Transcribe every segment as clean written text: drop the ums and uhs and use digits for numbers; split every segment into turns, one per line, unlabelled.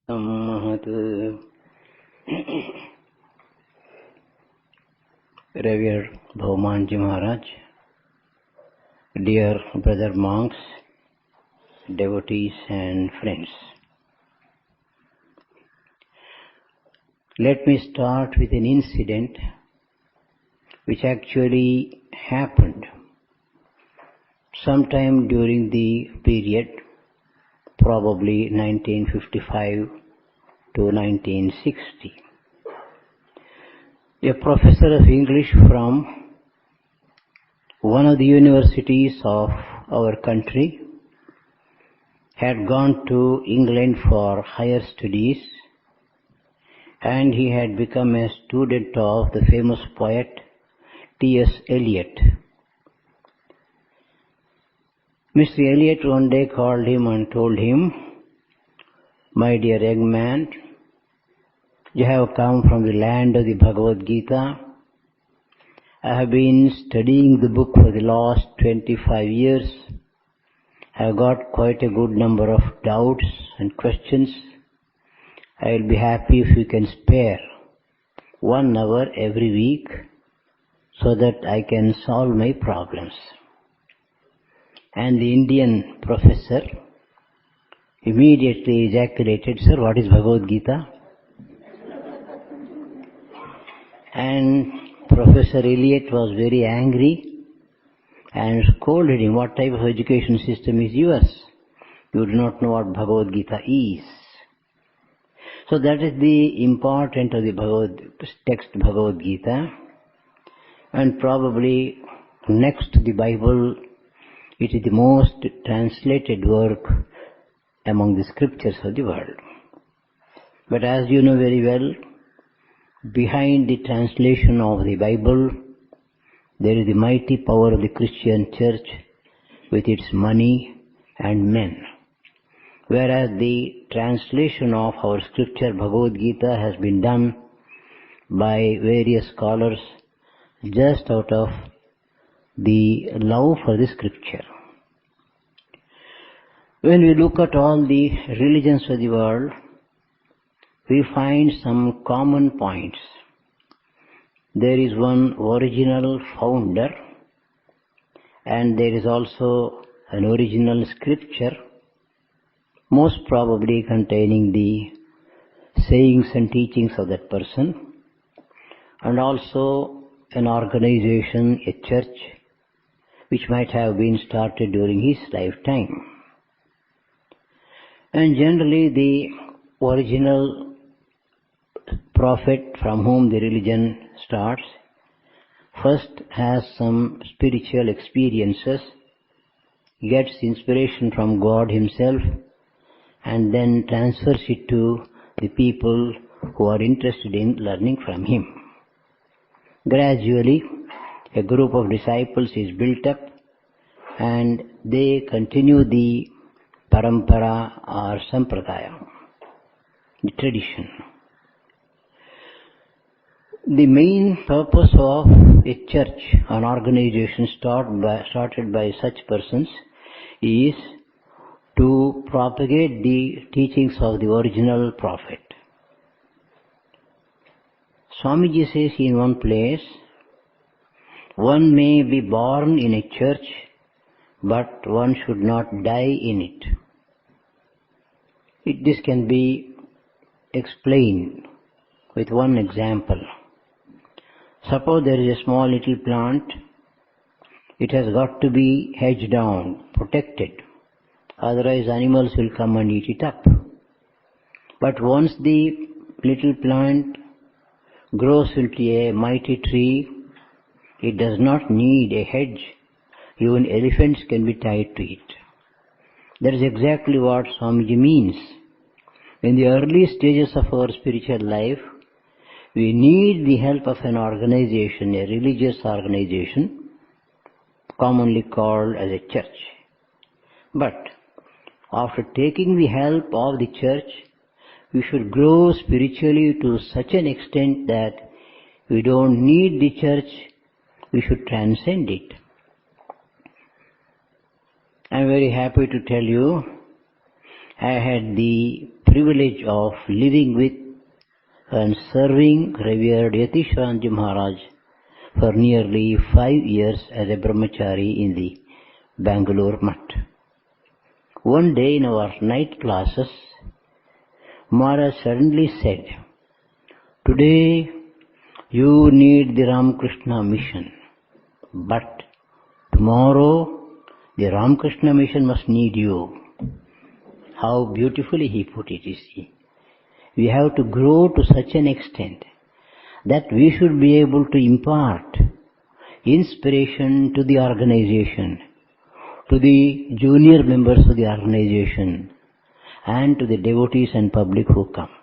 Mahat. Revered Bhaumanji Maharaj, dear brother monks, devotees and friends. Let me start with an incident which actually happened sometime during the period probably 1955 to 1960. A professor of English from one of the universities of our country had gone to England for higher studies, and he had become a student of the famous poet T.S. Eliot. Mr. Eliot one day called him and told him, "My dear young man, you have come from the land of the Bhagavad Gita. I have been studying the book for the last 25 years. I have got quite a good number of doubts and questions. I will be happy if you can spare 1 hour every week so that I can solve my problems." And the Indian professor immediately ejaculated, "Sir, what is Bhagavad Gita?" And Professor Eliot was very angry and scolded him, "What type of education system is yours? You do not know what Bhagavad Gita is." So that is the importance of the text Bhagavad Gita. And probably next to the Bible, it is the most translated work among the scriptures of the world. But as you know very well, behind the translation of the Bible, there is the mighty power of the Christian church with its money and men. Whereas the translation of our scripture Bhagavad Gita has been done by various scholars just out of the love for the scripture. When we look at all the religions of the world, we find some common points. There is one original founder, and there is also an original scripture, most probably containing the sayings and teachings of that person, and also an organization, a church, which might have been started during his lifetime. And generally the original prophet from whom the religion starts first has some spiritual experiences, gets inspiration from God himself, and then transfers it to the people who are interested in learning from him. Gradually, a group of disciples is built up, and they continue the parampara or sampradaya, the tradition. The main purpose of a church, an organization started by such persons, is to propagate the teachings of the original prophet. Swamiji says in one place, one may be born in a church, but one should not die in it. This can be explained with one example. Suppose there is a small little plant. It has got to be hedged down, protected. Otherwise animals will come and eat it up. But once the little plant grows into a mighty tree, it does not need a hedge. Even elephants can be tied to it. That is exactly what Swamiji means. In the early stages of our spiritual life, we need the help of an organization, a religious organization, commonly called as a church. But after taking the help of the church, we should grow spiritually to such an extent that we don't need the church, we should transcend it. I am very happy to tell you, I had the privilege of living with and serving revered Yatishanji Maharaj for nearly 5 years as a brahmachari in the Bangalore Mutt. One day in our night classes, Maharaj suddenly said, "Today you need the Ramakrishna mission, but tomorrow the Ramakrishna mission must need you." How beautifully he put it, you see. We have to grow to such an extent that we should be able to impart inspiration to the organization, to the junior members of the organization, and to the devotees and public who come.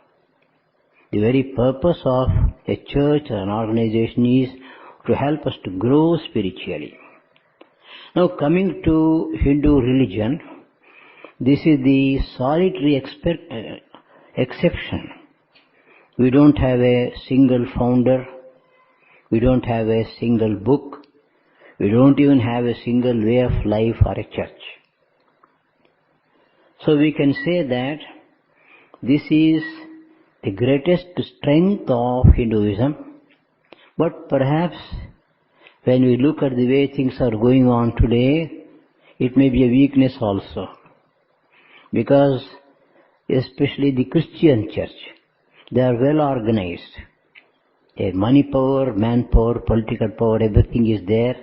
The very purpose of a church or an organization is to help us to grow spiritually. Now, coming to Hindu religion, this is the solitary exception. We don't have a single founder, we don't have a single book, we don't even have a single way of life or a church. So we can say that this is the greatest strength of Hinduism, but perhaps when we look at the way things are going on today, it may be a weakness also, because especially the Christian church, they are well organized. Money power, manpower, political power, everything is there.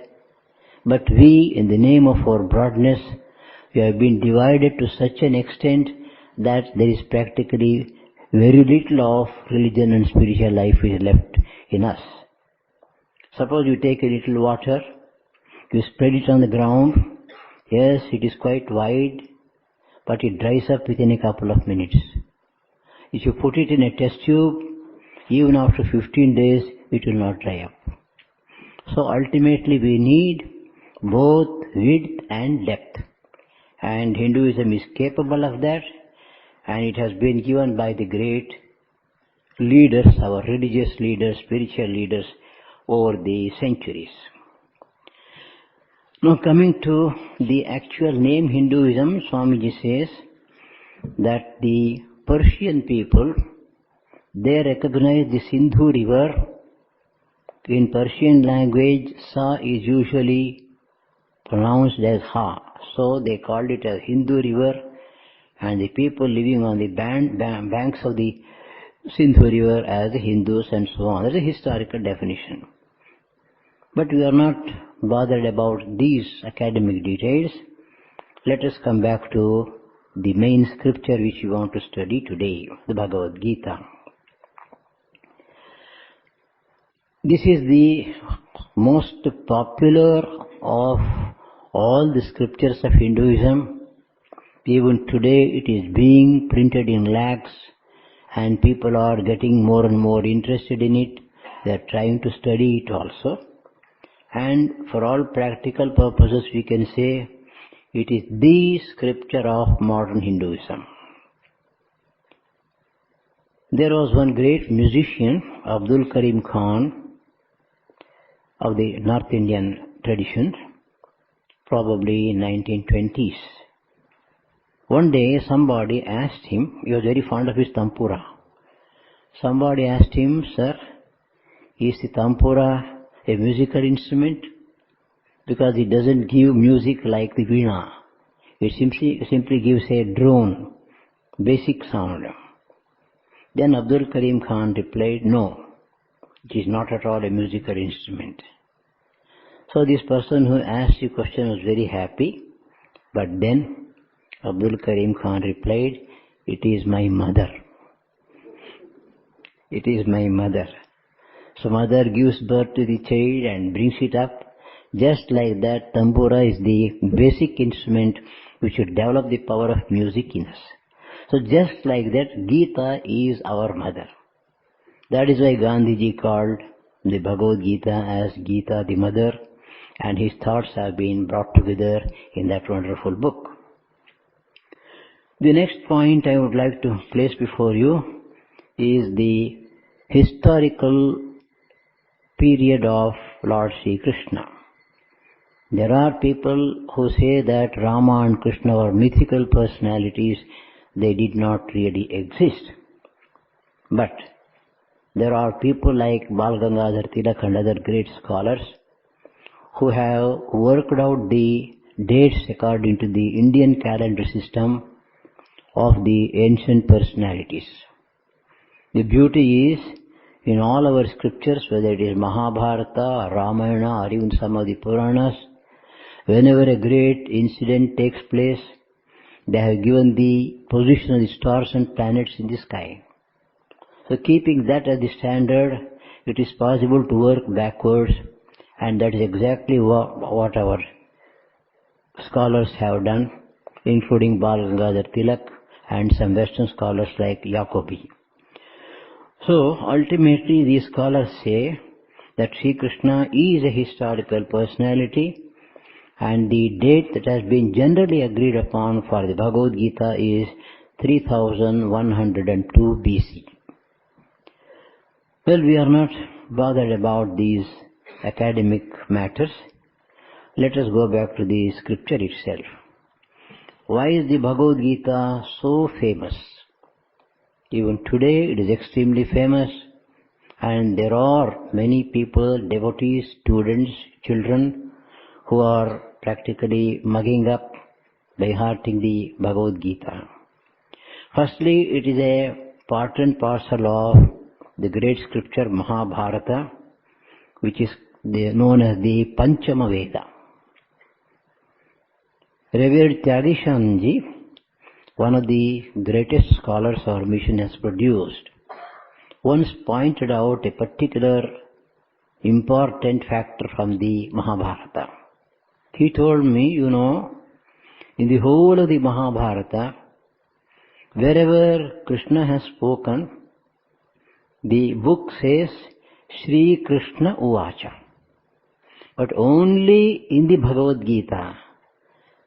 But we, in the name of our broadness, we have been divided to such an extent that there is practically very little of religion and spiritual life is left in us. Suppose you take a little water, you spread it on the ground. Yes, it is quite wide, but it dries up within a couple of minutes. If you put it in a test tube, even after 15 days, it will not dry up. So ultimately we need both width and depth. And Hinduism is capable of that, and it has been given by the great leaders, our religious leaders, spiritual leaders over the centuries. Now coming to the actual name Hinduism, Swamiji says that the Persian people, they recognize the Sindhu river. In Persian language, Sa is usually pronounced as Ha. So they called it a Hindu river, and the people living on the banks of the Sindhu river as the Hindus and so on. That's a historical definition. But we are not bothered about these academic details. Let us come back to the main scripture which we want to study today, the Bhagavad Gita. This is the most popular of all the scriptures of Hinduism. Even today it is being printed in lakhs, and people are getting more and more interested in it. They are trying to study it also. And for all practical purposes we can say it is the scripture of modern Hinduism. There was one great musician, Abdul Karim Khan, of the North Indian tradition, probably in 1920s. One day somebody asked him, he was very fond of his tampura. Somebody asked him, "Sir, is the tampura a musical instrument?" Because it doesn't give music like the veena. It simply gives a drone, basic sound. Then Abdul Karim Khan replied, "No, it is not at all a musical instrument." So this person who asked the question was very happy, but then Abdul Karim Khan replied, "It is my mother. It is my mother." So mother gives birth to the child and brings it up. Just like that, tambura is the basic instrument which should develop the power of music in us. So just like that, Gita is our mother. That is why Gandhiji called the Bhagavad Gita as Gita the mother, and his thoughts have been brought together in that wonderful book. The next point I would like to place before you is the historical period of Lord Sri Krishna. There are people who say that Rama and Krishna were mythical personalities. they did not really exist. But there are people like Bal Gangadhar Tilak and other great scholars who have worked out the dates according to the Indian calendar system of the ancient personalities. The beauty is, in all our scriptures, whether it is Mahabharata, Ramayana, or even some of the Puranas, whenever a great incident takes place, they have given the position of the stars and planets in the sky. So keeping that as the standard, it is possible to work backwards, and that is exactly what our scholars have done, including Bal Gangadhar Tilak and some Western scholars like Jacobi. So ultimately these scholars say that Sri Krishna is a historical personality, and the date that has been generally agreed upon for the Bhagavad Gita is 3102 BC. Well, we are not bothered about these academic matters. Let us go back to the scripture itself. Why is the Bhagavad Gita so famous? Even today it is extremely famous, and there are many people, devotees, students, children who are practically mugging up by hearting the Bhagavad Gita. Firstly, it is a part and parcel of the great scripture Mahabharata, which is known as the Panchama Veda. Revered Tyagishanji, one of the greatest scholars our mission has produced, once pointed out a particular important factor from the Mahabharata. He told me, in the whole of the Mahabharata, wherever Krishna has spoken, the book says Shri Krishna Uvacha. But only in the Bhagavad Gita,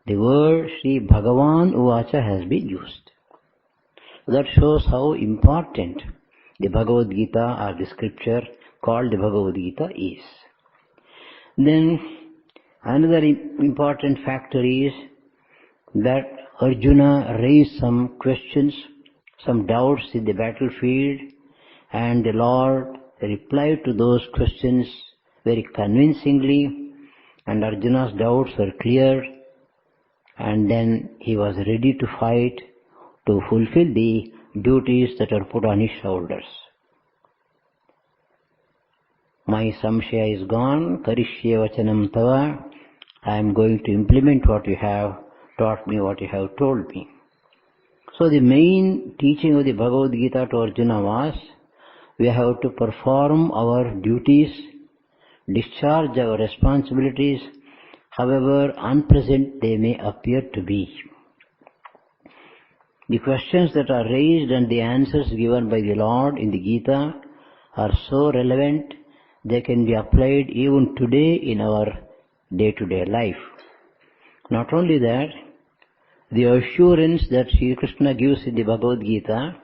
the word Shri Bhagavan Uvacha has been used. That shows how important the Bhagavad Gita or the scripture called the Bhagavad Gita is. Then another important factor is that Arjuna raised some questions, some doubts in the battlefield, and the Lord replied to those questions very convincingly, and Arjuna's doubts were cleared, and then he was ready to fight to fulfill the duties that are put on his shoulders. My samshaya is gone, karishye vachanam tava. I am going to implement what you have taught me, what you have told me. So the main teaching of the Bhagavad Gita to Arjuna was, we have to perform our duties, discharge our responsibilities, however unpleasant they may appear to be. The questions that are raised and the answers given by the Lord in the Gita are so relevant, they can be applied even today in our day-to-day life. Not only that, the assurance that Sri Krishna gives in the Bhagavad Gita,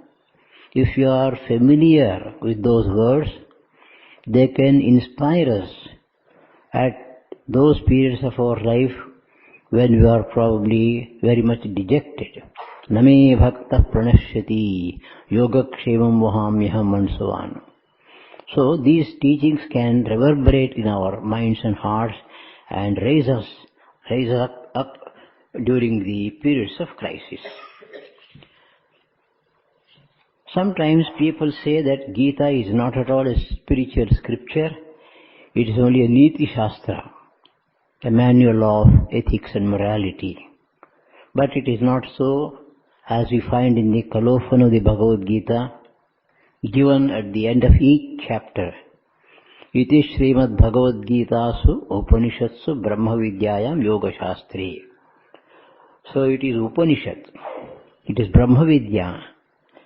if you are familiar with those words, they can inspire us at those periods of our life when we are probably very much dejected. Name bhakta pranashyati yogakshemam vahamyaham and so on. So these teachings can reverberate in our minds and hearts and raise us up during the periods of crisis. Sometimes people say that Gita is not at all a spiritual scripture, it is only a Niti Shastra, a manual of ethics and morality. But it is not so, as we find in the colophon of the Bhagavad Gita, given at the end of each chapter. Iti Srimad Bhagavad Gitasu Upanishatsu Brahma Vidyayam Yoga Shastri. So it is Upanishad, it is Brahma Vidya,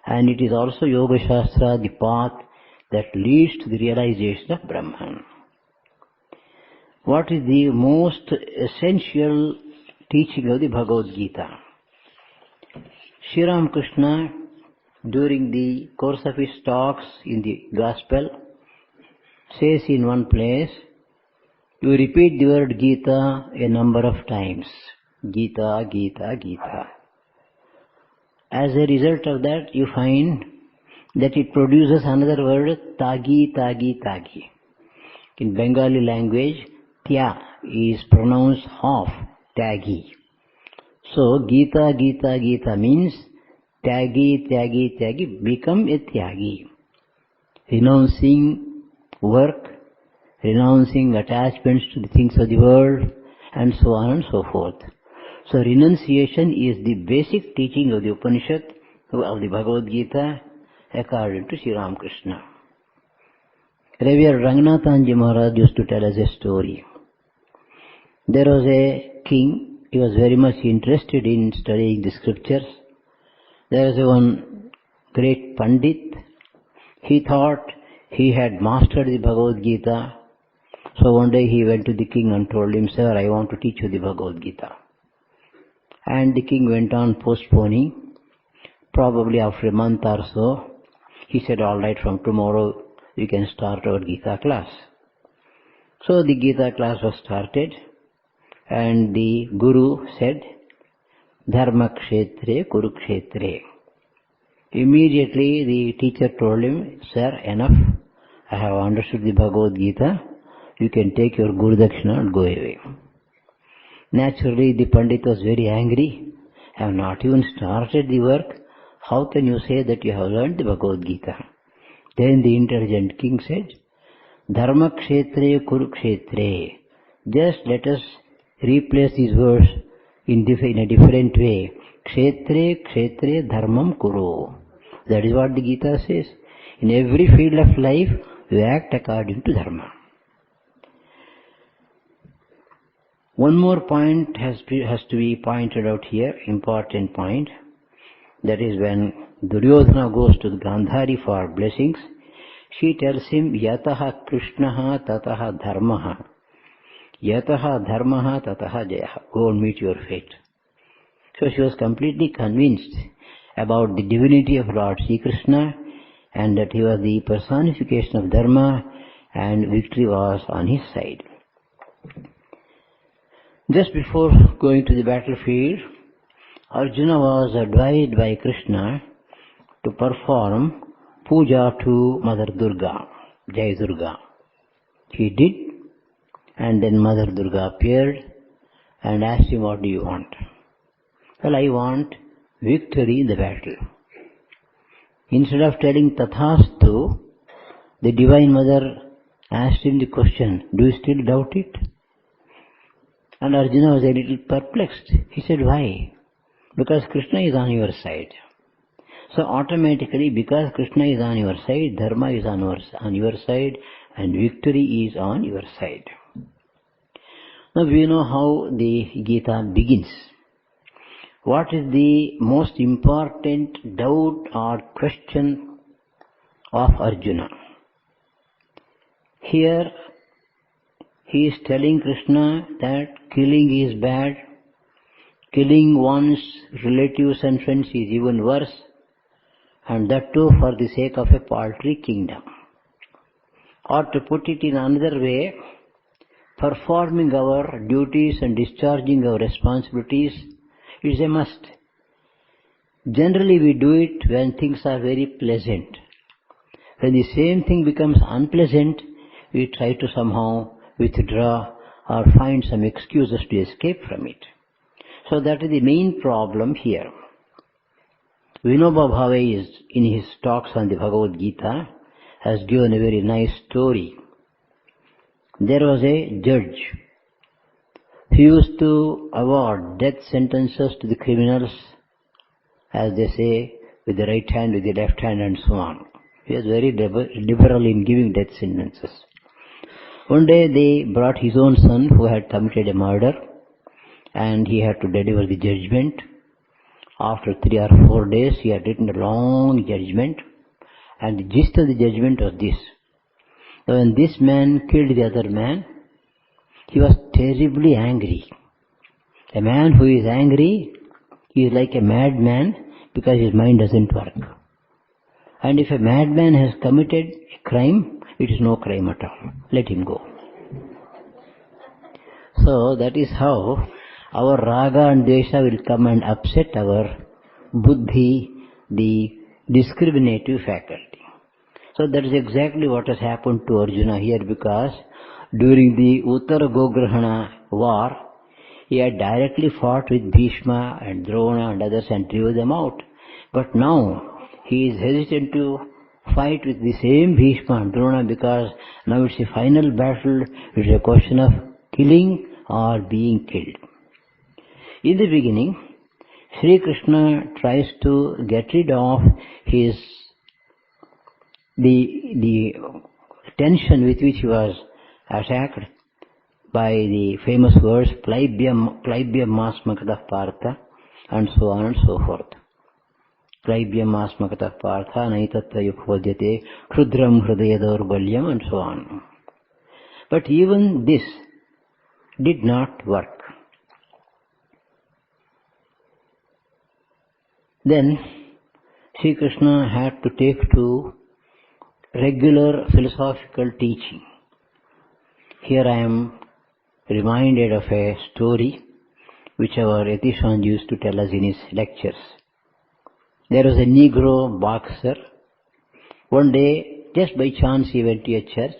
and it is also Yoga Shastra, the path that leads to the realization of Brahman. What is the most essential teaching of the Bhagavad Gita? Sri Ramakrishna, during the course of his talks in the Gospel, says in one place, you repeat the word Gita a number of times. Gita, Gita, Gita. As a result of that, you find that it produces another word, tagi, tagi, tagi. In Bengali language, tya is pronounced half, tagi. So, Gita, Gita, Gita means tyagi, tyagi, tyagi, become a tyagi. Renouncing work, renouncing attachments to the things of the world, and so on and so forth. So renunciation is the basic teaching of the Upanishad, of the Bhagavad Gita, according to Sri Ramakrishna. Revered Ranganathanji Maharaj used to tell us a story. There was a king, he was very much interested in studying the scriptures. There was one great Pandit. He thought he had mastered the Bhagavad Gita. So one day he went to the king and told him, "Sir, I want to teach you the Bhagavad Gita." And the king went on postponing. Probably after a month or so, he said, "All right, from tomorrow we can start our Gita class." So the Gita class was started, and the Guru said, "Dharma kshetre kurukshetre." Immediately the teacher told him, "Sir, enough. I have understood the Bhagavad Gita. You can take your Guru Dakshina and go away." Naturally, the Pandit was very angry. "I have not even started the work. How can you say that you have learned the Bhagavad Gita?" Then the intelligent king said, "Dharma kshetre kurukshetre." Just let us replace these words in a different way. Kshetre kshetre dharmam kuru. That is what the Gita says. In every field of life, you act according to dharma. One more point has to be pointed out here, important point. That is when Duryodhana goes to Gandhari for blessings, she tells him, "Yataha Krishnaha tataha dharmaha. Yataha dharmaha tataha jayaha." Go and meet your fate. So she was completely convinced about the divinity of Lord Sri Krishna and that he was the personification of dharma and victory was on his side. Just before going to the battlefield, Arjuna was advised by Krishna to perform puja to Mother Durga, Jai Durga. He did, and then Mother Durga appeared and asked him, "What do you want?" "Well, I want victory in the battle." Instead of telling Tathastu, the Divine Mother asked him the question, "Do you still doubt it?" And Arjuna was a little perplexed. He said, "Why?" "Because Krishna is on your side." So automatically, because Krishna is on your side, dharma is on your side, and victory is on your side. Now we know how the Gita begins. What is the most important doubt or question of Arjuna? Here he is telling Krishna that killing is bad, killing one's relatives and friends is even worse, and that too for the sake of a paltry kingdom. Or to put it in another way, performing our duties and discharging our responsibilities is a must. Generally we do it when things are very pleasant. When the same thing becomes unpleasant, we try to somehow withdraw or find some excuses to escape from it. So that is the main problem here. Vinoba Bhave is, in his talks on the Bhagavad Gita, has given a very nice story. There was a judge who used to award death sentences to the criminals, as they say, with the right hand, with the left hand, and so on. He was very liberal in giving death sentences. One day they brought his own son who had committed a murder, and he had to deliver the judgment. After 3 or 4 days he had written a long judgment, and the gist of the judgment was this. When this man killed the other man, he was terribly angry. A man who is angry is like a madman because his mind doesn't work. And if a madman has committed a crime, it is no crime at all. Let him go. So that is how our raga and desha will come and upset our buddhi, the discriminative faculty. So that is exactly what has happened to Arjuna here, because during the Uttara Gograhana war, he had directly fought with Bhishma and Drona and others and drove them out. But now he is hesitant to fight with the same Bhishma and Drona, because now it's a final battle. It's a question of killing or being killed. In the beginning, Sri Krishna tries to get rid of the tension with which he was attacked by the famous words Klaibyam Masmakatah Partha, and so on and so forth. Klaibyam Masmakatah Partha Naitatta Yukhodyate Krudram Hridaya Daurbalyam, and so on. But even this did not work. Then Sri Krishna had to take to regular philosophical teaching. Here I am reminded of a story which our Yatishan used to tell us in his lectures. There was a Negro boxer. One day, just by chance, he went to a church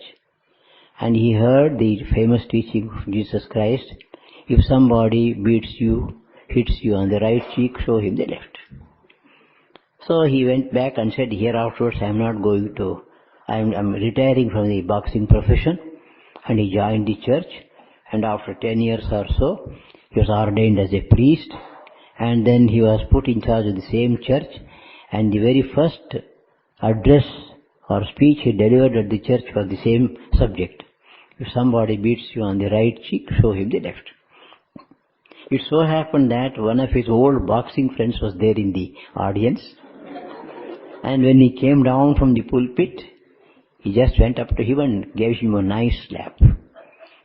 and he heard the famous teaching of Jesus Christ: if somebody beats you, hits you on the right cheek, show him the left. So he went back and said, here afterwards I am retiring from the boxing profession. And he joined the church, and after 10 years or so, he was ordained as a priest, and then he was put in charge of the same church, and the very first address or speech he delivered at the church was the same subject: if somebody beats you on the right cheek, show him the left. It so happened that one of his old boxing friends was there in the audience, and when he came down from the pulpit, he just went up to him and gave him a nice slap.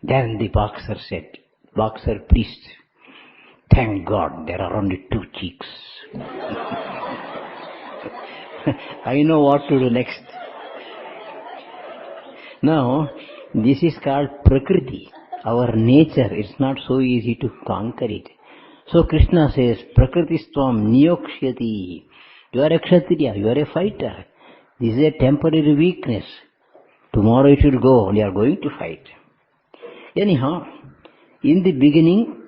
Then the boxer said, boxer priest, thank God there are only two cheeks. I know what to do next. Now, this is called Prakriti, our nature. It's not so easy to conquer it. So Krishna says, Prakritistvam niyokshyati. You are a Kshatriya, you are a fighter. This is a temporary weakness. Tomorrow it will go, and you are going to fight. Anyhow, in the beginning,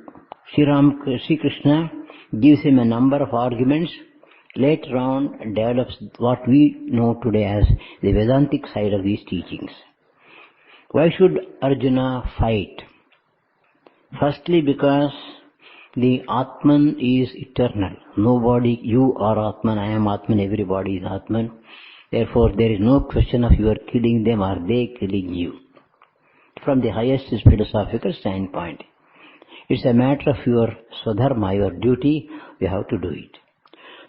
Sri Krishna gives him a number of arguments. Later on, develops what we know today as the Vedantic side of these teachings. Why should Arjuna fight? Firstly, because the Atman is eternal. Nobody, you are Atman, I am Atman, everybody is Atman. Therefore, there is no question of you are killing them or they killing you. From the highest philosophical standpoint, it's a matter of your swadharma, your duty, you have to do it.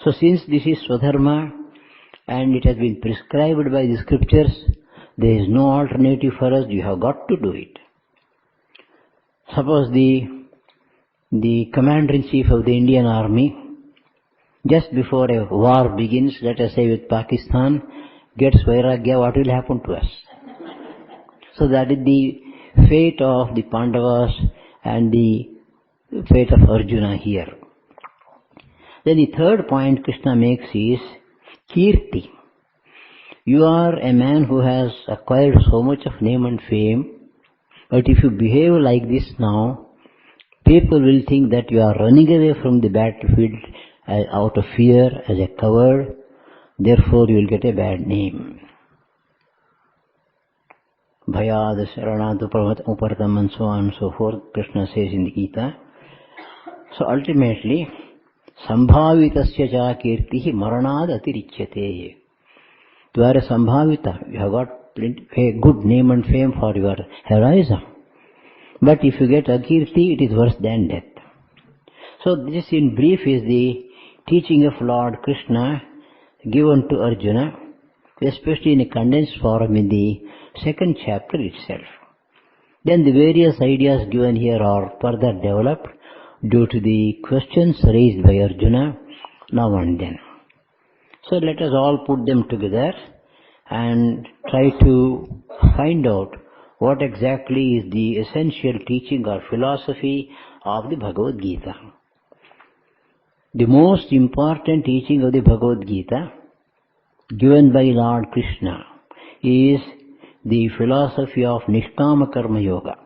So since this is swadharma and it has been prescribed by the scriptures, there is no alternative for us, you have got to do it. Suppose the commander-in-chief of the Indian army, just before a war begins, let us say with Pakistan, gets Vairagya, what will happen to us? So that is the fate of the Pandavas and the fate of Arjuna here. Then the third point Krishna makes is Kirti. You are a man who has acquired so much of name and fame, but if you behave like this now, people will think that you are running away from the battlefield out of fear, as a coward. Therefore you will get a bad name. Bhayad Saranad Upartam, and so on and so forth, Krishna says in the Gita. So ultimately, Sambhavitasya cha kirtihi maranad atirichyate. You are a Sambhavita. You have got a good name and fame for your heroism. But if you get Akirti, it is worse than death. So this in brief is the teaching of Lord Krishna given to Arjuna, especially in a condensed form in the second chapter itself. Then the various ideas given here are further developed due to the questions raised by Arjuna now and then. So let us all put them together and try to find out what exactly is the essential teaching or philosophy of the Bhagavad Gita. The most important teaching of the Bhagavad Gita given by Lord Krishna is the philosophy of Nishkama Karma Yoga.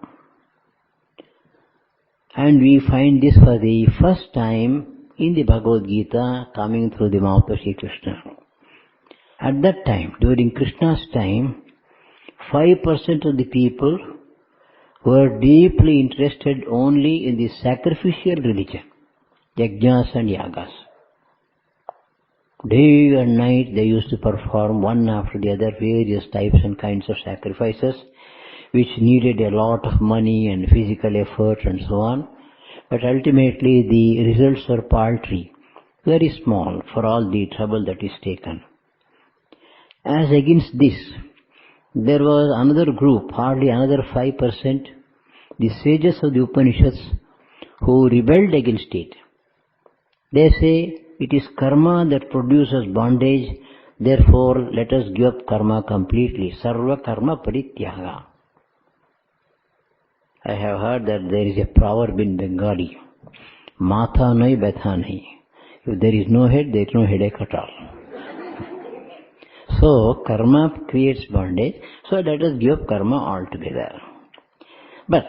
And we find this for the first time in the Bhagavad Gita coming through the mouth of Sri Krishna. At that time, during Krishna's time, 5% of the people were deeply interested only in the sacrificial religion, yajnas and yagas. Day and night they used to perform one after the other various types and kinds of sacrifices which needed a lot of money and physical effort and so on. But ultimately the results were paltry, very small for all the trouble that is taken. As against this, there was another group, hardly another 5%, the sages of the Upanishads, who rebelled against it. They say it is karma that produces bondage, therefore let us give up karma completely. Sarva karma parityaga. I have heard that there is a proverb in Bengali, Matha nahi betha nahi. If there is no head, there is no headache at all. So karma creates bondage, so let us give up karma altogether. But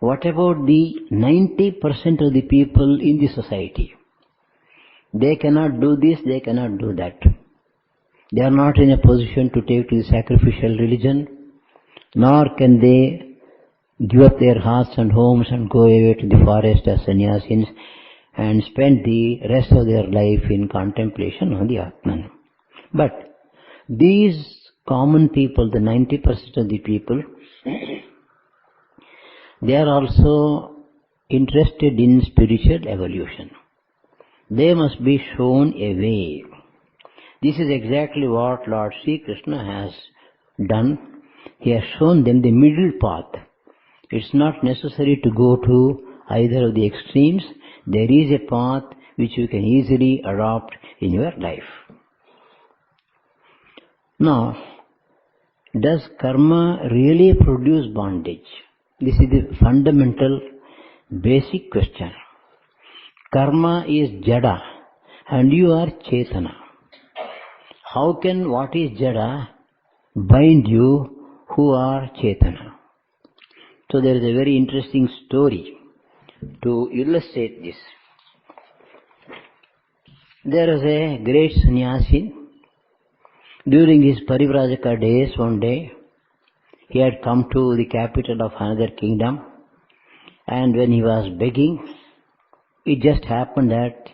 what about the 90% of the people in the society? They cannot do this, they cannot do that. They are not in a position to take to the sacrificial religion, nor can they give up their hearts and homes and go away to the forest as sannyasins and spend the rest of their life in contemplation on the Atman. But these common people, the 90% of the people, they are also interested in spiritual evolution. They must be shown a way. This is exactly what Lord Sri Krishna has done. He has shown them the middle path. It's not necessary to go to either of the extremes. There is a path which you can easily adopt in your life. Now, does karma really produce bondage? This is the fundamental, basic question. Karma is jada and you are chetana. How can what is jada bind you who are chetana? So there is a very interesting story to illustrate this. There is a great sannyasi. During his Parivrajaka days, one day, he had come to the capital of another kingdom, and when he was begging, it just happened that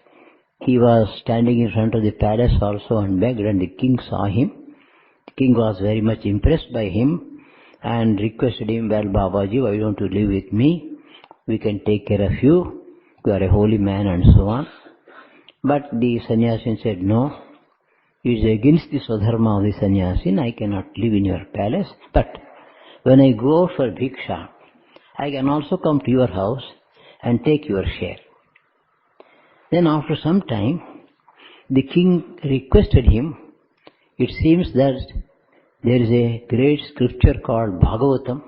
he was standing in front of the palace also and begged, and the king saw him. The king was very much impressed by him and requested him, well, Babaji, why don't you live with me? We can take care of you. You are a holy man and so on. But the sannyasin said, no, it is against the swadharma of the sannyasin. I cannot live in your palace. But when I go out for bhiksha, I can also come to your house and take your share. Then after some time, the king requested him. It seems that there is a great scripture called Bhagavatam,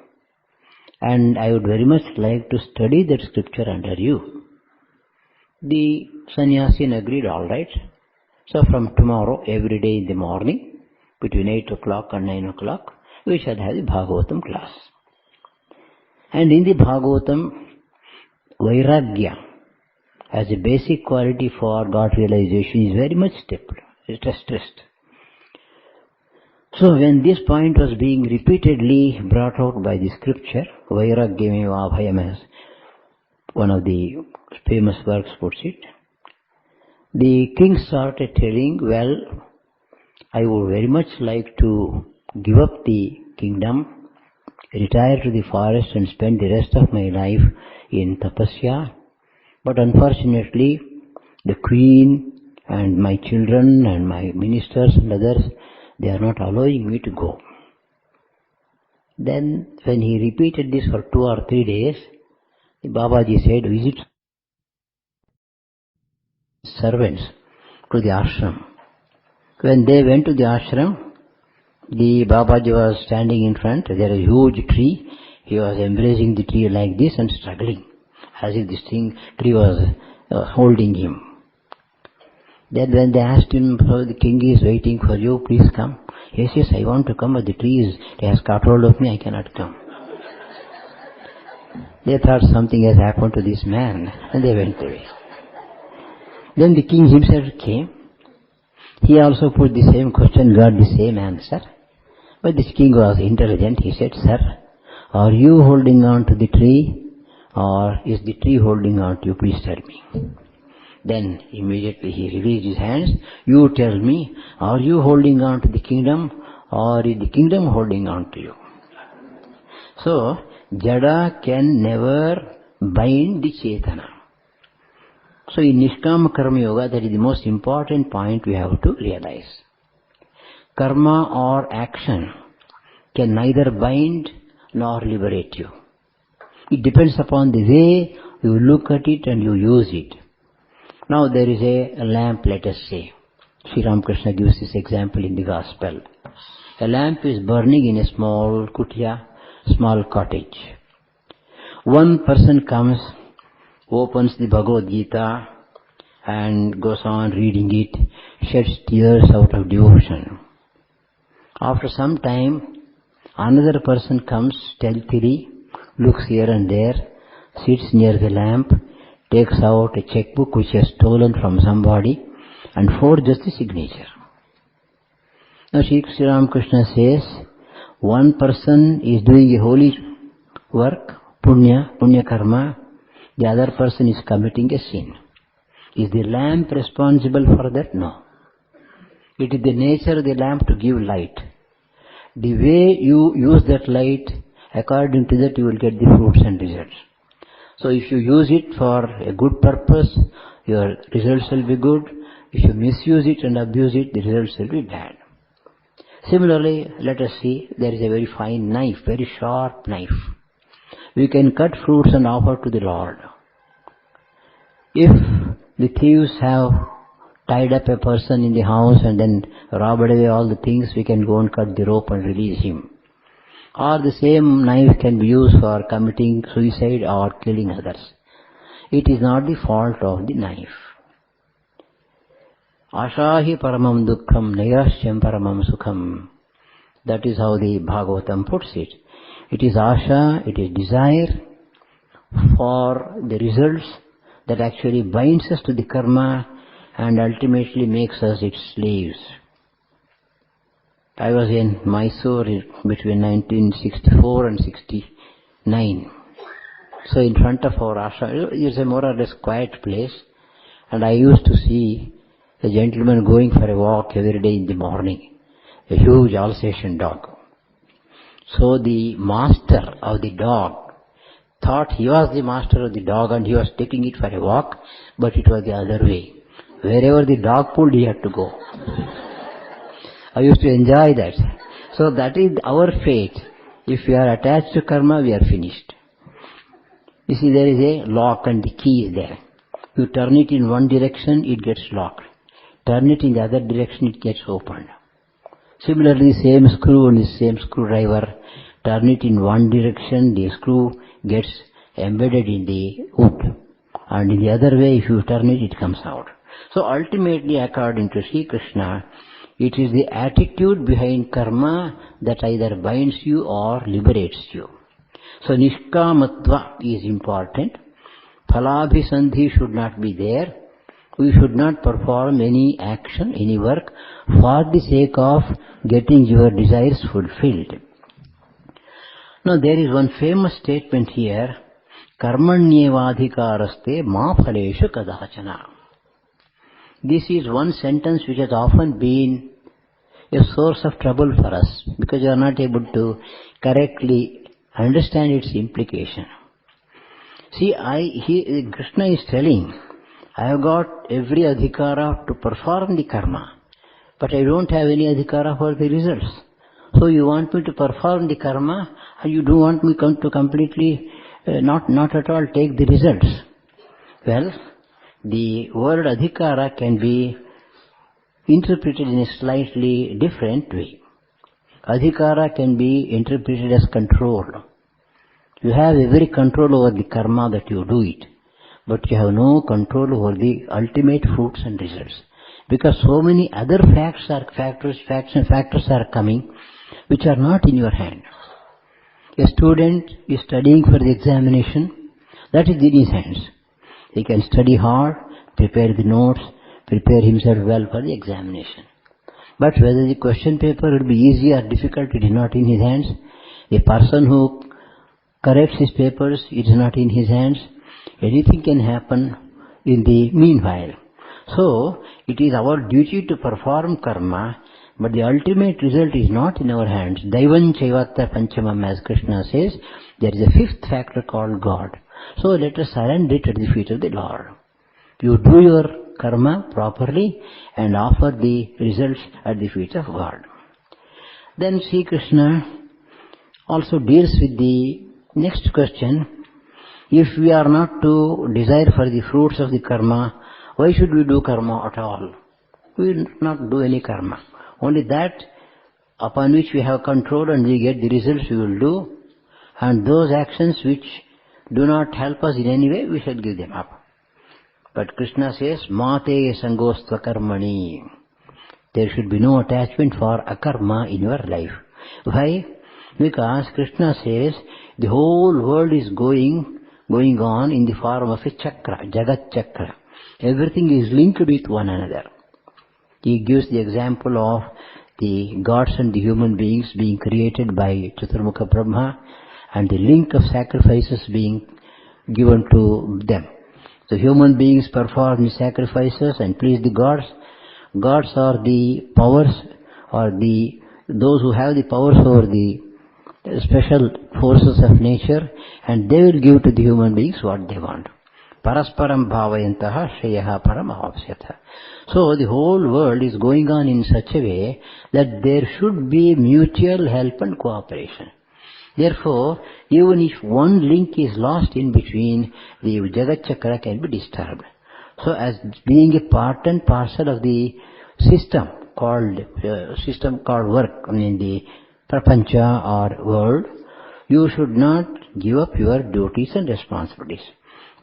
and I would very much like to study that scripture under you. The sannyasin agreed, all right. So from tomorrow, every day in the morning, between 8 o'clock and 9 o'clock, we shall have the Bhagavatam class. And in the Bhagavatam, Vairagya, as a basic quality for God realization, is very much stressed. So when this point was being repeatedly brought out by the scripture, Vairagyameva Abhayam, as one of the famous works puts it, the king started telling, well, I would very much like to give up the kingdom, retire to the forest and spend the rest of my life in tapasya. But unfortunately, the queen and my children and my ministers and others, they are not allowing me to go. Then when he repeated this for 2 or 3 days, the Babaji said, visit servants to the ashram. When they went to the ashram, the Babaji was standing in front. There is a huge tree. He was embracing the tree like this and struggling, as if this tree was holding him. Then when they asked him, so the king is waiting for you, please come. Yes, yes, I want to come, but the tree has caught hold of me, I cannot come. They thought something has happened to this man, and they went away. Then the king himself came. He also put the same question, got the same answer. But this king was intelligent. He said, sir, are you holding on to the tree, or is the tree holding on to you? Please tell me. Then immediately he released his hands. You tell me, are you holding on to the kingdom, or is the kingdom holding on to you? So, Jada can never bind the Chetana. So in Nishkama Karma Yoga, that is the most important point we have to realize. Karma or action can neither bind nor liberate you. It depends upon the way you look at it and you use it. Now there is a lamp, let us say. Sri Ramakrishna gives this example in the Gospel. A lamp is burning in a small kutia, small cottage. One person comes, opens the Bhagavad Gita and goes on reading it, sheds tears out of devotion. After some time, another person comes stealthily, looks here and there, sits near the lamp, takes out a checkbook which he has stolen from somebody and forges the signature. Now Sri Ramakrishna says, one person is doing a holy work, punya karma, the other person is committing a sin. Is the lamp responsible for that? No. It is the nature of the lamp to give light. The way you use that light, according to that you will get the fruits and results. So if you use it for a good purpose, your results will be good. If you misuse it and abuse it, the results will be bad. Similarly, let us see, there is a very fine knife, very sharp knife. We can cut fruits and offer to the Lord. If the thieves have tied up a person in the house and then robbed away all the things, we can go and cut the rope and release him. Or the same knife can be used for committing suicide or killing others. It is not the fault of the knife. Ashahi paramam dukkham nairashyam paramam sukham. That is how the Bhagavatam puts it. It is asha, it is desire for the results that actually binds us to the karma and ultimately makes us its slaves. I was in Mysore between 1964 and 69. So in front of our ashram, it's a more or less quiet place, and I used to see a gentleman going for a walk every day in the morning, a huge Alsatian dog. So the master of the dog thought he was the master of the dog and he was taking it for a walk, but it was the other way. Wherever the dog pulled, he had to go. I used to enjoy that. So that is our fate. If we are attached to karma, we are finished. You see, there is a lock and the key is there. You turn it in one direction, it gets locked. Turn it in the other direction, it gets opened. Similarly, same screw and the same screwdriver, turn it in one direction, the screw gets embedded in the wood. And in the other way, if you turn it, it comes out. So ultimately, according to Sri Krishna, it is the attitude behind karma that either binds you or liberates you. So nishkamatva is important. Phalabhisandhi should not be there. We should not perform any action, any work for the sake of getting your desires fulfilled. Now there is one famous statement here, karmanyevadhikaraste ma phaleshu kadachana. This is one sentence which has often been a source of trouble for us because you are not able to correctly understand its implication. See, Krishna is telling, I have got every adhikara to perform the karma, but I don't have any adhikara for the results. So you want me to perform the karma, and you don't want me to completely, not at all take the results. Well, the word adhikara can be interpreted in a slightly different way. Adhikara can be interpreted as control. You have every control over the karma that you do it, but you have no control over the ultimate fruits and results. because so many other facts and factors are coming which are not in your hand. A student is studying for the examination, that is in his hands. He can study hard, prepare the notes, prepare himself well for the examination. But whether the question paper will be easy or difficult, it is not in his hands. A person who corrects his papers, it is not in his hands. Anything can happen in the meanwhile. So, it is our duty to perform karma, but the ultimate result is not in our hands. Daivan Chaivatta Panchamam, as Krishna says, there is a fifth factor called God. So let us surrender it at the feet of the Lord. You do your karma properly and offer the results at the feet of God. Then Sri Krishna also deals with the next question. If we are not to desire for the fruits of the karma, why should we do karma at all? We will not do any karma. Only that upon which we have control and we get the results we will do, and those actions which do not help us in any way, we shall give them up. But Krishna says, Mate Sangostva Karmani. There should be no attachment for akarma in your life. Why? Because Krishna says, the whole world is going on in the form of a chakra, Jagat Chakra. Everything is linked with one another. He gives the example of the gods and the human beings being created by Chaturmukha Brahma, and the link of sacrifices being given to them. So human beings perform the sacrifices and please the gods. Gods are the powers, or those who have the powers over the special forces of nature, and they will give to the human beings what they want. Parasparam bhavayantaha shreyaha paramavapsyatha. So the whole world is going on in such a way that there should be mutual help and cooperation. Therefore, even if one link is lost in between, the Jagat Chakra can be disturbed. So as being a part and parcel of the system called work, the prapancha or world, you should not give up your duties and responsibilities.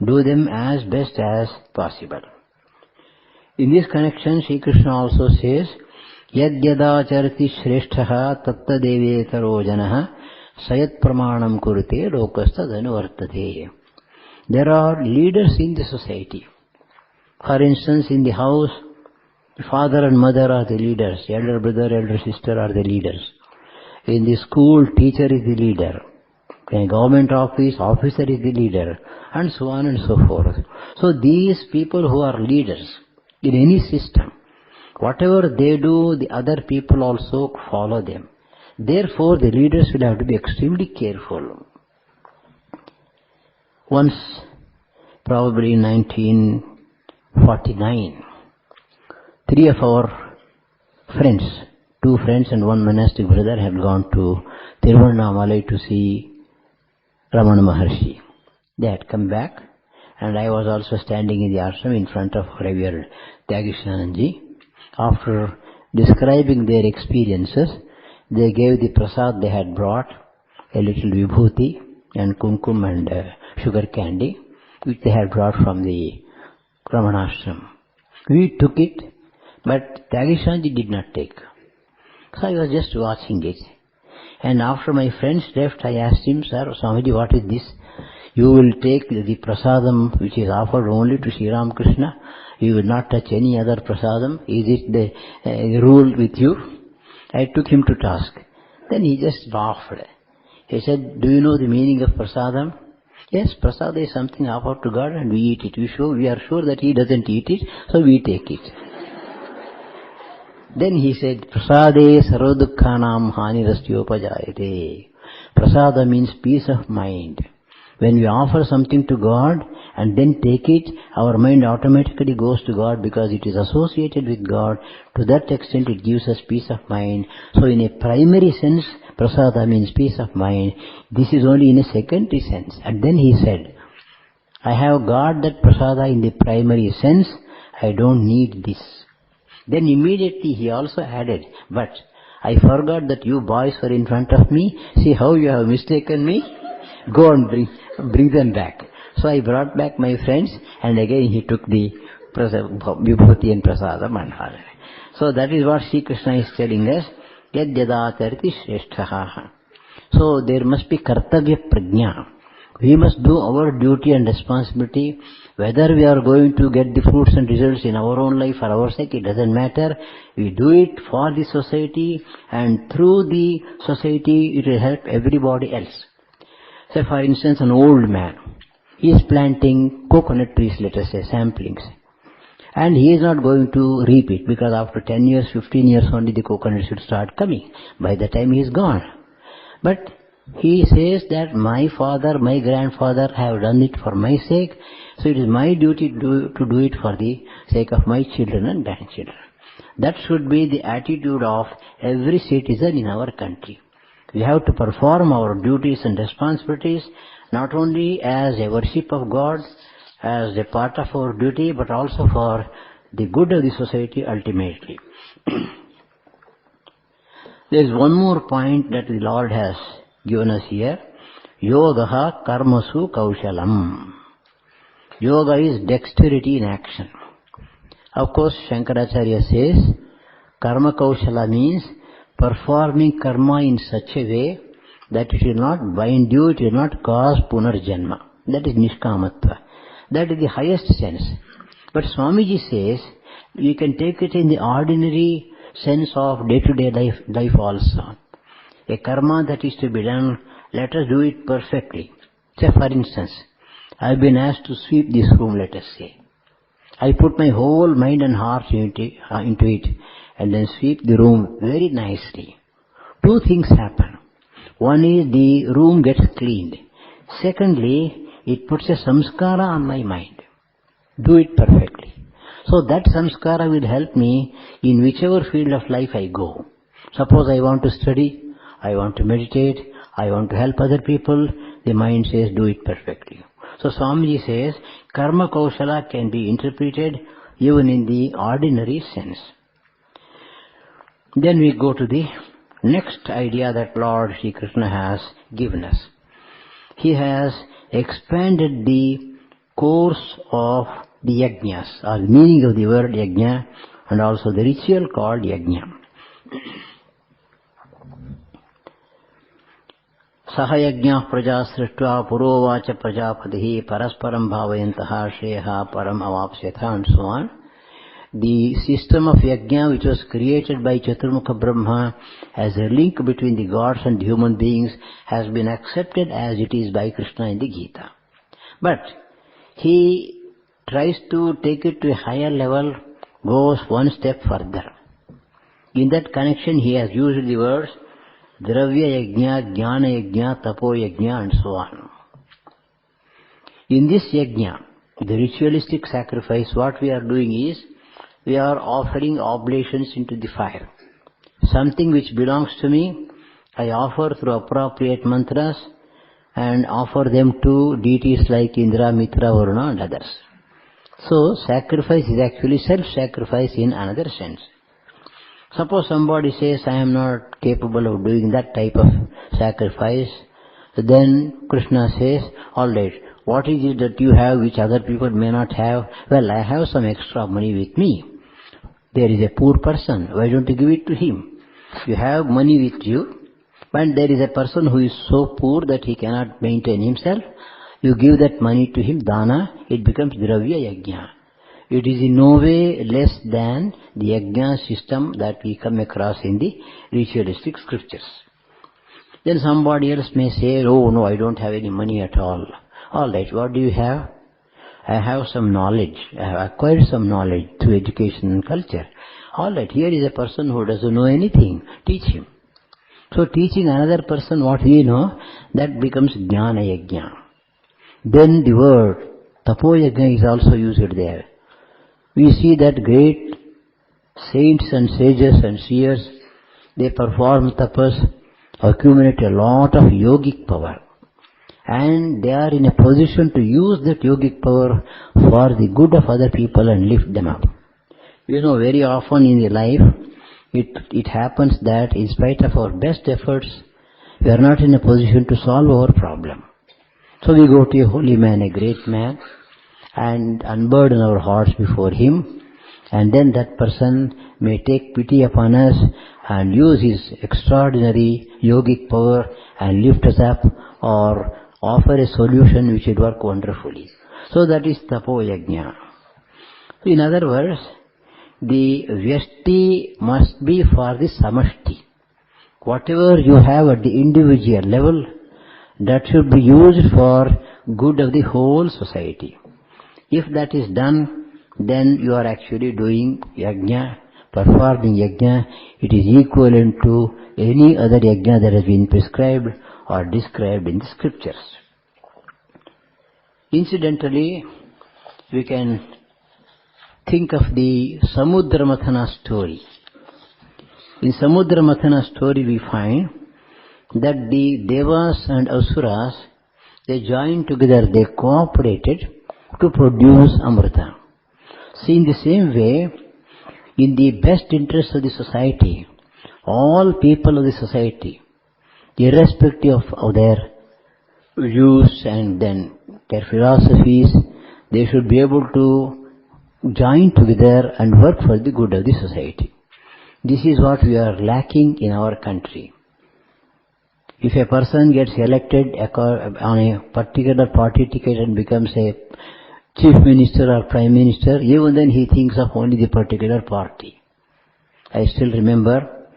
Do them as best as possible. In this connection, Sri Krishna also says, Yad yada charati shreshtaha tatta devetaro janaha sayat pramanam kurute lokasta dhanuvartate. There are leaders in the society. For instance, in the house, father and mother are the leaders, elder brother, elder sister are the leaders. In the school, teacher is the leader. In a government office, officer is the leader, and so on and so forth. So these people who are leaders in any system, whatever they do, the other people also follow them. Therefore, the leaders will have to be extremely careful. Once, probably in 1949, three of our friends, two friends and one monastic brother, had gone to Tiruvannamalai to see Ramana Maharshi. They had come back, and I was also standing in the ashram in front of Revered Tyagishananji. After describing their experiences, they gave the prasad they had brought, a little vibhuti and kumkum and sugar candy, which they had brought from the Ramanashram. We took it, but Tyagishananji did not take. So I was just watching it. And after my friends left, I asked him, Sir, Swamiji, what is this? You will take the prasadam which is offered only to Sri Ramakrishna. You will not touch any other prasadam. Is it the rule with you? I took him to task. Then he just laughed. He said, do you know the meaning of prasadam? Yes, prasada is something offered to God and we eat it. We are sure that he doesn't eat it, so we take it. Then he said, Prasade sarvadukhanam hanirasthyopajayate. Prasada means peace of mind. When we offer something to God and then take it, our mind automatically goes to God because it is associated with God. To that extent it gives us peace of mind. So in a primary sense, prasada means peace of mind. This is only in a secondary sense. And then he said, I have got that prasada in the primary sense. I don't need this. Then immediately he also added, but I forgot that you boys were in front of me. See how you have mistaken me? Go and bring them back. So I brought back my friends, and again he took the vibhuti and prasada mandhara. So that is what Sri Krishna is telling us. Yad yadatarti shresthaha. So there must be kartavya prajna. We must do our duty and responsibility. Whether we are going to get the fruits and results in our own life or our sake, it doesn't matter. We do it for the society, and through the society it will help everybody else. Say for instance, an old man, he is planting coconut trees, let us say, samplings. And he is not going to reap it, because after 10 years, 15 years only the coconut should start coming. By the time he is gone. But he says that my father, my grandfather have done it for my sake, so it is my duty to do it for the sake of my children and grandchildren. That should be the attitude of every citizen in our country. We have to perform our duties and responsibilities not only as a worship of God, as a part of our duty, but also for the good of the society ultimately. There is one more point that the Lord has given us here. Yogaha karmasu kaushalam. Yoga is dexterity in action. Of course, Shankaracharya says, karma kaushala means performing karma in such a way that it will not bind you, it will not cause punarjanma. That is nishkamatva. That is the highest sense. But Swamiji says, you can take it in the ordinary sense of day-to-day life also. A karma that is to be done, let us do it perfectly. Say for instance, I have been asked to sweep this room, let us say. I put my whole mind and heart into it and then sweep the room very nicely. Two things happen. One is the room gets cleaned. Secondly, it puts a samskara on my mind. Do it perfectly. So that samskara will help me in whichever field of life I go. Suppose I want to study, I want to meditate, I want to help other people, the mind says do it perfectly. So Swamiji says, karma kaushala can be interpreted even in the ordinary sense. Then we go to the next idea that Lord Sri Krishna has given us. He has expanded the course of the yajnas, or the meaning of the word yajna, and also the ritual called yajna. Sahayajna praja srishtva purovacha prajapatihi parasparam bhavayantaha shreyaha param avapsyatha, and so on. The system of yajna which was created by Chaturmukha Brahma as a link between the gods and human beings has been accepted as it is by Krishna in the Gita. But he tries to take it to a higher level, goes one step further. In that connection he has used the words Dravya Yajna, Jnana Yajna, Tapo Yajna, and so on. In this yajna, the ritualistic sacrifice, what we are doing is, we are offering oblations into the fire. Something which belongs to me, I offer through appropriate mantras and offer them to deities like Indra, Mitra, Varuna and others. So sacrifice is actually self-sacrifice in another sense. Suppose somebody says, I am not capable of doing that type of sacrifice, then Krishna says, alright, what is it that you have which other people may not have? Well, I have some extra money with me. There is a poor person, why don't you give it to him? You have money with you, but there is a person who is so poor that he cannot maintain himself. You give that money to him, dana, it becomes dravya yajna. It is in no way less than the yajna system that we come across in the ritualistic scriptures. Then somebody else may say, oh no, I don't have any money at all. Alright, what do you have? I have some knowledge. I have acquired some knowledge through education and culture. Alright, here is a person who doesn't know anything. Teach him. So teaching another person what we know, that becomes jnana yajna. Then the word tapo yajna is also used there. We see that great saints and sages and seers, they perform tapas, accumulate a lot of yogic power. And they are in a position to use that yogic power for the good of other people and lift them up. You know, very often in the life, it happens that in spite of our best efforts, we are not in a position to solve our problem. So we go to a holy man, a great man, and unburden our hearts before Him, and then that person may take pity upon us and use his extraordinary yogic power and lift us up or offer a solution which would work wonderfully. So that is Tapo Yajna. In other words, the Vyashti must be for the Samashti. Whatever you have at the individual level, that should be used for good of the whole society. If that is done, then you are actually doing yajna, performing yajna. It is equivalent to any other yajna that has been prescribed or described in the scriptures. Incidentally, we can think of the Samudra Mathana story. In Samudra Mathana story we find that the Devas and Asuras, they joined together, they cooperated to produce Amrita. See, in the same way, in the best interest of the society, all people of the society, irrespective of their views and then their philosophies, they should be able to join together and work for the good of the society. This is what we are lacking in our country. If a person gets elected on a particular party ticket and becomes a chief minister or prime minister, even then he thinks of only the particular party. I still remember,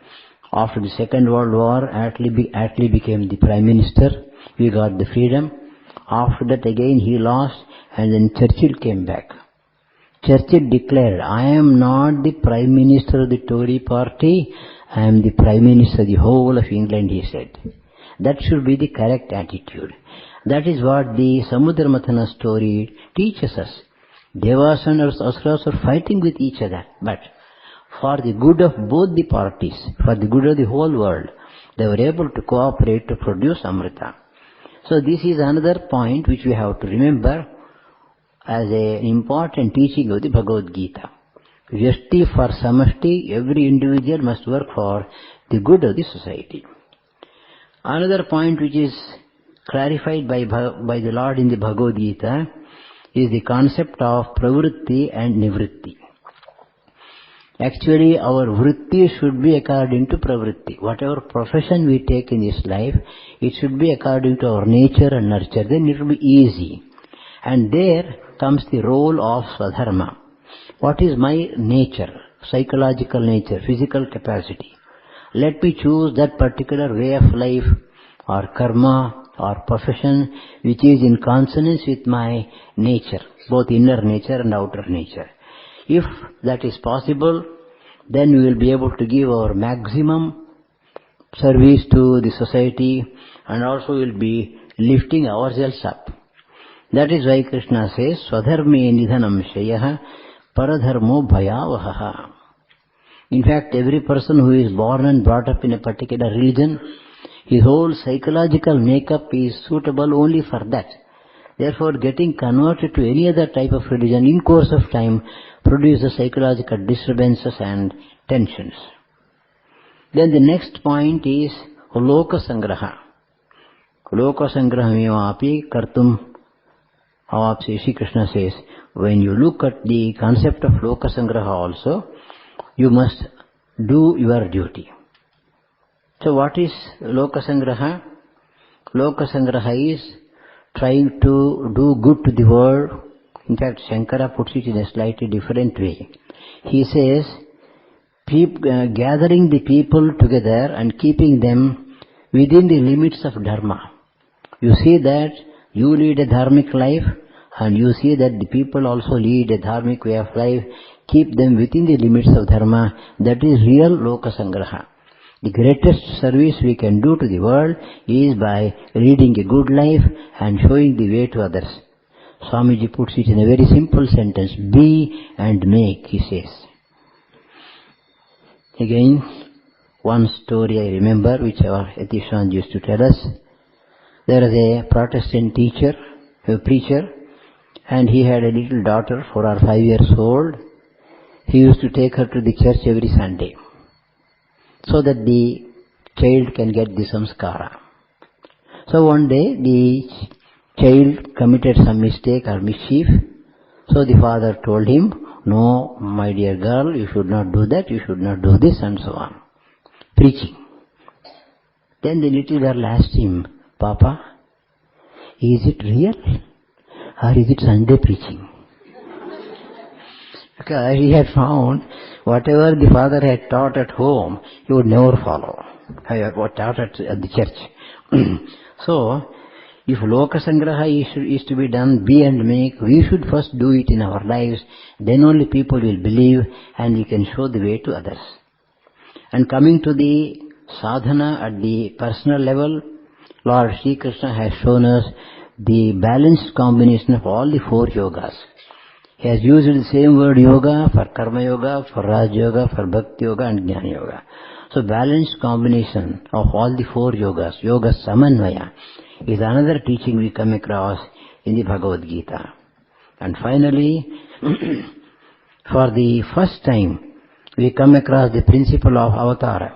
after the Second World War, Attlee became the prime minister. We got the freedom. After that again he lost, and then Churchill came back. Churchill declared, I am not the prime minister of the Tory party, I am the prime minister of the whole of England, he said. That should be the correct attitude. That is what the Samudra Mathana story teaches us. Devas and Asuras are fighting with each other, but for the good of both the parties, for the good of the whole world, they were able to cooperate to produce Amrita. So this is another point which we have to remember as an important teaching of the Bhagavad Gita. Vyashti for Samashti, every individual must work for the good of the society. Another point which is clarified by the Lord in the Bhagavad Gita is the concept of pravritti and nivritti. Actually, our vritti should be according to pravritti. Whatever profession we take in this life, it should be according to our nature and nurture. Then it will be easy. And there comes the role of Swadharma. What is my nature, psychological nature, physical capacity? Let me choose that particular way of life or karma or profession which is in consonance with my nature, both inner nature and outer nature. If that is possible, then we will be able to give our maximum service to the society and also will be lifting ourselves up. That is why Krishna says, Swadharme nidhanam shayah paradharmo bhayavaha. In fact, every person who is born and brought up in a particular religion, his whole psychological makeup is suitable only for that. Therefore, getting converted to any other type of religion in course of time produces psychological disturbances and tensions. Then the next point is Loka Sangraha. Loka Sangraha api kartum avapse. Shri Krishna says, when you look at the concept of Loka Sangraha also, you must do your duty. So what is Loka Sangraha? Loka Sangraha is trying to do good to the world. In fact, Shankara puts it in a slightly different way. He says, gathering the people together and keeping them within the limits of Dharma. You see that you lead a dharmic life and you see that the people also lead a dharmic way of life. Keep them within the limits of Dharma. That is real Loka Sangraha. The greatest service we can do to the world is by leading a good life and showing the way to others. Swamiji puts it in a very simple sentence, be and make, he says. Again, one story I remember which our Yatishwan used to tell us. There is a Protestant teacher, a preacher, and he had a little daughter, 4 or 5 years old. He used to take her to the church every Sunday so that the child can get the samskara. So one day the child committed some mistake or mischief, So the father told him, no, my dear girl, you should not do that, you should not do this, and so on. Preaching. Then the little girl asked him, Papa, is it real or is it Sunday preaching? Because he had found whatever the father had taught at home, he would never follow. He had taught at the church. So, if Loka Sangraha is to be done, be and make, we should first do it in our lives. Then only people will believe and we can show the way to others. And coming to the sadhana at the personal level, Lord Sri Krishna has shown us the balanced combination of all the four yogas. He has used the same word yoga for karma yoga, for raj yoga, for bhakti yoga and jnana yoga. So balanced combination of all the four yogas, yoga samanvaya, is another teaching we come across in the Bhagavad Gita. And finally, for the first time, we come across the principle of avatara.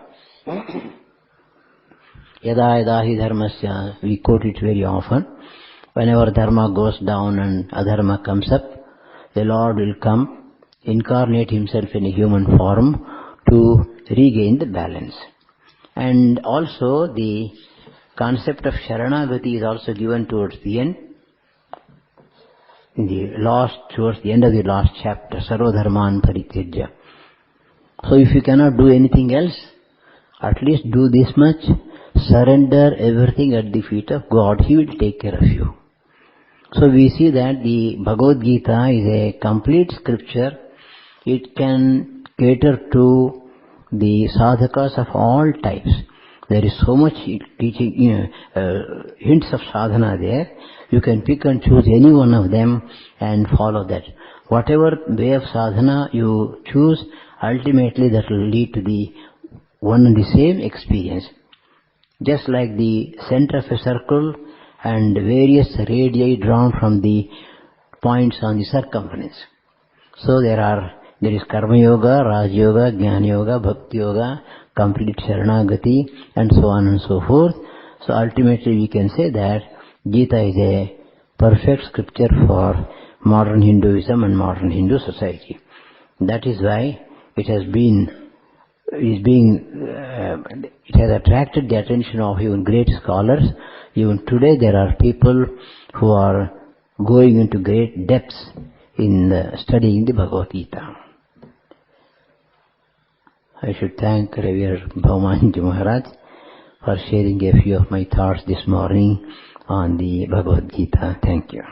Yada yada hi dharmasya, we quote it very often. Whenever dharma goes down and adharma comes up, the Lord will come, incarnate himself in a human form to regain the balance. And also the concept of Sharanagati is also given towards the end. Towards the end of the last chapter, Sarva Dharman Parityajya. So if you cannot do anything else, at least do this much, surrender everything at the feet of God, He will take care of you. So we see that the Bhagavad Gita is a complete scripture. It can cater to the sadhakas of all types. There is so much teaching, hints of sadhana there. You can pick and choose any one of them and follow that. Whatever way of sadhana you choose, ultimately that will lead to the one and the same experience. Just like the center of a circle and various radii drawn from the points on the circumference. So there is karma yoga, raj yoga, jnana yoga, bhakti yoga, complete sharanagati, and so on and so forth. So ultimately we can say that Gita is a perfect scripture for modern Hinduism and modern Hindu society. That is why it has attracted the attention of even great scholars. Even today there are people who are going into great depths in studying the Bhagavad Gita. I should thank Revered Bhaumanji Maharaj for sharing a few of my thoughts this morning on the Bhagavad Gita. Thank you.